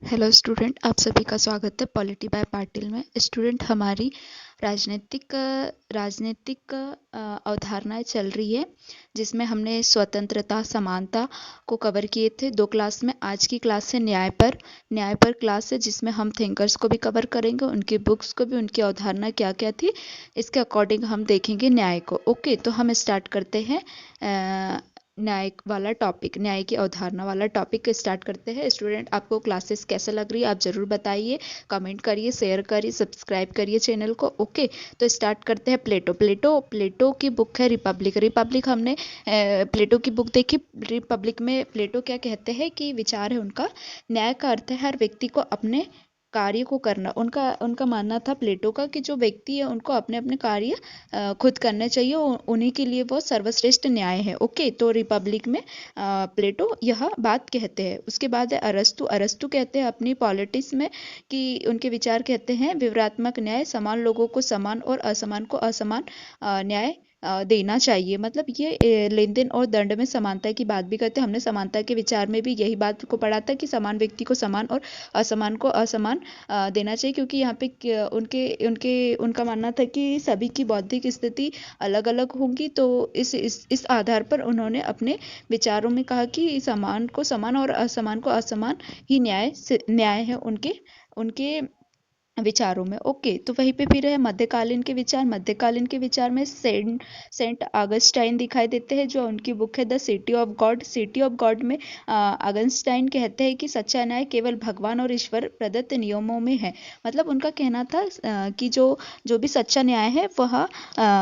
Hello student, आप सभी का स्वागत है पॉलिटी बाय पाटिल में। स्टूडेंट, हमारी राजनीतिक अवधारणाएं चल रही है, जिसमें हमने स्वतंत्रता, समानता को कवर किए थे 2 क्लास में। आज की क्लास है न्याय पर क्लास है, जिसमें हम थिंकर्स को भी कवर करेंगे, उनकी बुक्स को भी, उनकी अवधारणा क्या क्या थी, इसके अकॉर्डिंग हम देखेंगे न्याय को। ओके, तो हम स्टार्ट करते हैं न्याय की अवधारणा वाला टॉपिक स्टार्ट करते हैं। स्टूडेंट, आपको क्लासेस कैसा लग रही है आप ज़रूर बताइए, कमेंट करिए, शेयर करिए, सब्सक्राइब करिए चैनल को। ओके, तो स्टार्ट करते हैं। प्लेटो की बुक है रिपब्लिक। हमने प्लेटो की बुक देखी। रिपब्लिक में प्लेटो क्या कहते हैं कि विचार है उनका, न्याय का अर्थ है हर व्यक्ति को अपने कार्य को करना। उनका उनका मानना था प्लेटो का कि जो व्यक्ति है उनको अपने अपने कार्य खुद करने चाहिए, उन्हीं के लिए वो सर्वश्रेष्ठ न्याय है। ओके, तो रिपब्लिक में प्लेटो यह बात कहते हैं। उसके बाद है अरस्तु कहते हैं अपनी पॉलिटिक्स में कि उनके विचार कहते हैं विवरात्मक न्याय, समान लोगों को समान और असमान को असमान न्याय देना चाहिए। मतलब ये लेन देन और दंड में समानता की बात भी करते हैं। हमने समानता के विचार में भी यही बात को पढ़ा था कि समान व्यक्ति को समान और असमान को असमान देना चाहिए, क्योंकि यहाँ पे उनके उनके उनका मानना था कि सभी की बौद्धिक स्थिति अलग अलग होंगी। तो इस आधार पर उन्होंने अपने विचारों में कहा कि समान को समान और असमान को असमान ही न्याय है उनके उनके विचारों में। ओके, तो वहीं पे फिर है मध्यकालीन के विचार में सेंट ऑगस्टाइन दिखाई देते हैं, जो उनकी बुक है द सिटी ऑफ गॉड में ऑगस्टाइन कहते हैं कि सच्चा न्याय केवल भगवान और ईश्वर प्रदत्त नियमों में है। मतलब उनका कहना था कि जो भी सच्चा न्याय है वह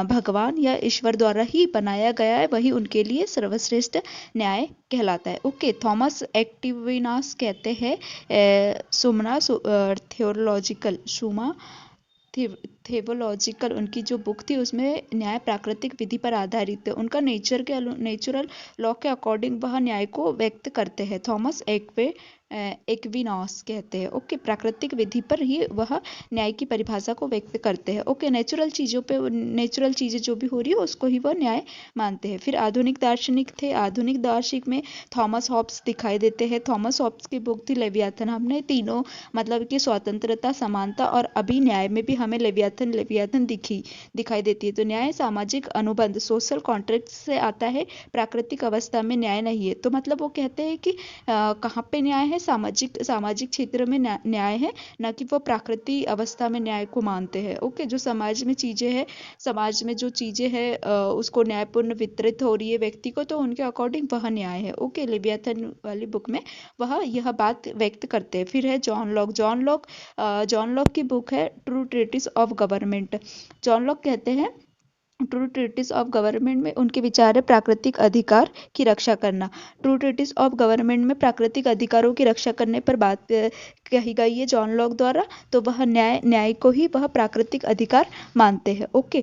भगवान या ईश्वर द्वारा ही बनाया गया है, वही उनके लिए सर्वश्रेष्ठ न्याय कहलाता है। ओके, थॉमस एक्विनास कहते हैं सुमा थेवोलॉजिकल उनकी जो बुक थी, उसमें न्याय प्राकृतिक विधि पर आधारित है। उनका नेचुरल लॉ के अकॉर्डिंग वह न्याय को व्यक्त करते हैं। थॉमस एक्विनास कहते हैं। ओके, प्राकृतिक विधि पर ही वह न्याय की परिभाषा को व्यक्त करते हैं। ओके, नेचुरल चीज़ें जो भी हो रही है उसको ही वह न्याय मानते हैं। फिर आधुनिक दार्शनिक में थॉमस हॉब्स दिखाई देते हैं। थॉमस हॉब्स की बुक थी लेवियाथन। हमने तीनों, मतलब कि स्वतंत्रता, समानता और अभी न्याय में भी हमें लेवियाथन दिखाई देती है। तो न्याय सामाजिक अनुबंध, सोशल कॉन्ट्रैक्ट से आता है, प्राकृतिक अवस्था में न्याय नहीं है। तो मतलब वो कहते हैं कि कहाँ पे न्याय है, सामाजिक क्षेत्र में न्याय है, ना कि वो प्राकृतिक अवस्था में न्याय को मानते हैं। ओके, जो समाज में जो चीज़ें हैं उसको न्यायपूर्ण वितरित हो रही है व्यक्ति को, तो उनके अकॉर्डिंग वह न्याय है। ओके, लेवियाथन वाली बुक में वह यह बात व्यक्त करते हैं। फिर है जॉन लॉक की बुक है true treatise of government. John Locke कहते हैं ट्रू ट्रीटिस ऑफ गवर्नमेंट में उनके विचार है प्राकृतिक अधिकार की रक्षा करना। ट्रू ट्रीटिस ऑफ गवर्नमेंट में प्राकृतिक अधिकारों की रक्षा करने पर बात कही गई है जॉन लॉक द्वारा। तो वह न्याय को ही वह प्राकृतिक अधिकार मानते हैं। ओके,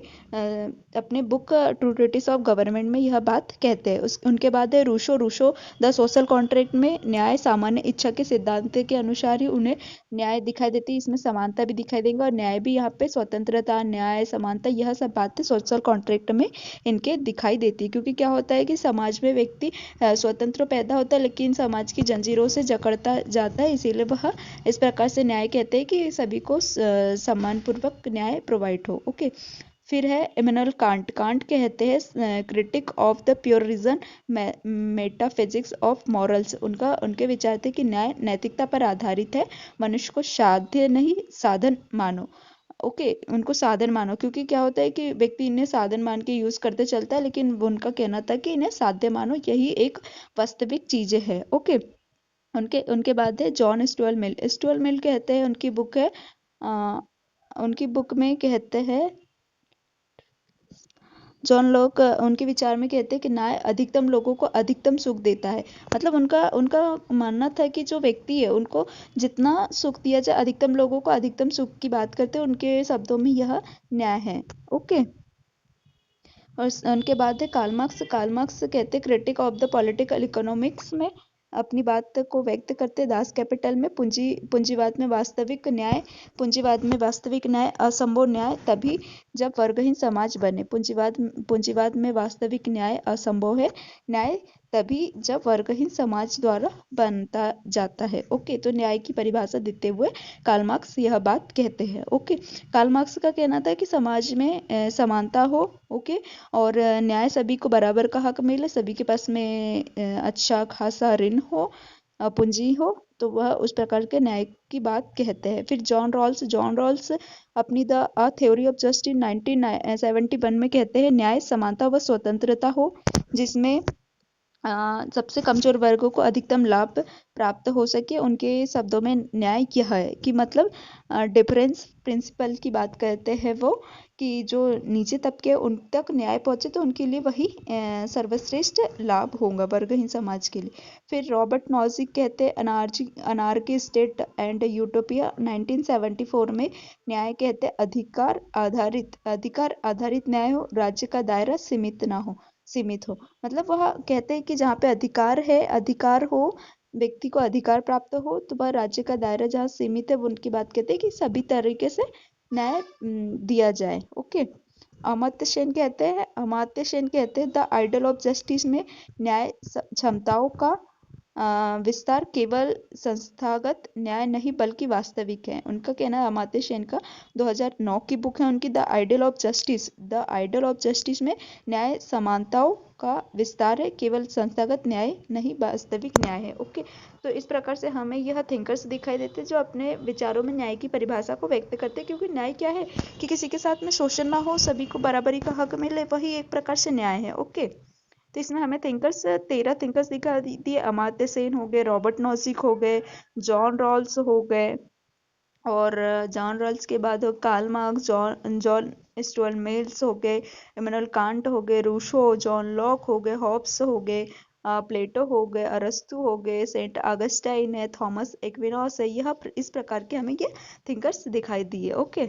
अपने book true treatise of government में यह बात कहते हैं। उनके बाद है रूशो द सोशल कॉन्ट्रैक्ट में न्याय सामान्य इच्छा के सिद्धांत के अनुसार ही उन्हें न्याय दिखाई देती है। इसमें समानता भी दिखाई देंगे और न्याय भी। यहाँ पे स्वतंत्रता, न्याय, समानता, यह सब बातें सोशल कॉन्ट्रैक्ट में इनके दिखाई देती है। क्योंकि क्या होता है कि समाज में व्यक्ति स्वतंत्र पैदा होता है, लेकिन समाज की जंजीरों से जकड़ता जाता है, इसीलिए वह इस प्रकार से न्याय कहते हैं कि सभी को सम्मानपूर्वक न्याय प्रोवाइड हो। ओके, फिर है इमैनुअल कांट कहते हैं critique of the pure reason, metaphysics of morals. उनके विचार थे कि न्याय नैतिकता पर आधारित है, मनुष्य को साध्य नहीं साधन मानो। ओके, उनको साधन मानो, क्योंकि क्या होता है कि व्यक्ति इन्हें साधन मान के यूज करते चलता है, लेकिन उनका कहना था कि इन्हें साध्य मानो, यही एक वास्तविक चीजें है। ओके, उनके उनके बाद है जॉन स्टुअर्ट मिल कहते हैं, उनकी बुक है उनकी बुक में कहते हैं जॉन लॉक उनके विचार में कहते हैं कि न्याय अधिकतम लोगों को अधिकतम सुख देता है। मतलब उनका उनका मानना था कि जो व्यक्ति है उनको जितना सुख दिया जाए, अधिकतम लोगों को अधिकतम सुख की बात करते हैं। उनके शब्दों में यह न्याय है। ओके, और उनके बाद है कार्ल मार्क्स कहते हैं critique of the political economics में अपनी बात को व्यक्त करते। दास कैपिटल में पूंजीवाद में वास्तविक न्याय असंभव न्याय तभी जब वर्गहीन समाज बने। पूंजीवाद में वास्तविक न्याय असंभव है, न्याय तभी जब वर्गहीन समाज द्वारा बनता जाता है। ओके, तो न्याय की परिभाषा देते हुए कार्ल मार्क्स यह बात कहते हैं। ओके, कार्ल मार्क्स का कहना था कि समाज में समानता हो। ओके, और न्याय सभी को बराबर का हक मिले, सभी के पास में अच्छा खासा ऋण हो, पूंजी हो, तो वह उस प्रकार के न्याय की बात कहते हैं। फिर जॉन रॉल्स अपनी द थ्योरी ऑफ जस्टिस 1971 में कहते हैं न्याय समानता व स्वतंत्रता हो, जिसमें सबसे कमजोर वर्गों को अधिकतम लाभ प्राप्त हो सके। उनके शब्दों में न्याय क्या है कि मतलब डिफरेंस प्रिंसिपल की बात करते हैं वो, कि जो नीचे तबके उन तक न्याय पहुंचे तो उनके लिए वही सर्वश्रेष्ठ लाभ होगा वर्गहीन समाज के लिए। फिर रॉबर्ट नॉजिक कहते हैं अनार्की स्टेट एंड यूटोपिया 1974 में न्याय कहते हैं अधिकार आधारित न्याय हो, राज्य का दायरा सीमित हो। मतलब वह कहते हैं कि जहाँ पे अधिकार हो, व्यक्ति को अधिकार प्राप्त हो, तो वह राज्य का दायरा जहाँ सीमित है, वो उनकी बात कहते हैं कि सभी तरीके से न्याय दिया जाए। ओके, अमर्त्य सेन कहते हैं द आइडल ऑफ जस्टिस में न्याय क्षमताओं का विस्तार केवल संस्थागत न्याय नहीं बल्कि वास्तविक है। उनका कहना है, अमर्त्य सेन का 2009 की बुक है उनकी द आइडल ऑफ जस्टिस में न्याय समानताओं का विस्तार है, केवल संस्थागत न्याय नहीं वास्तविक न्याय है। ओके, तो इस प्रकार से हमें यह थिंकर्स दिखाई देते हैं जो अपने विचारों में न्याय की परिभाषा को व्यक्त करते हैं। क्योंकि न्याय क्या है कि किसी के साथ में शोषण ना हो, सभी को बराबरी का हक मिले, वही एक प्रकार से न्याय है। ओके, तो इसमें हमें 13 थिंकर्स दिखा दिए। अमर्त्य सेन हो गए, रॉबर्ट नॉजिक हो गए, जॉन रॉल्स हो गए, और जॉन रॉल्स के बाद Karl Marx, John Stuart Mills हो गए, इमैनुअल कांट हो गए, रूसो, जॉन लॉक हो गए, हॉब्स हो गए, प्लेटो हो गए, अरस्तु हो गए, सेंट ऑगस्टाइन है, थॉमस एक्विनॉस है। यह इस प्रकार के हमें ये थिंकर्स दिखाई दिए। ओके।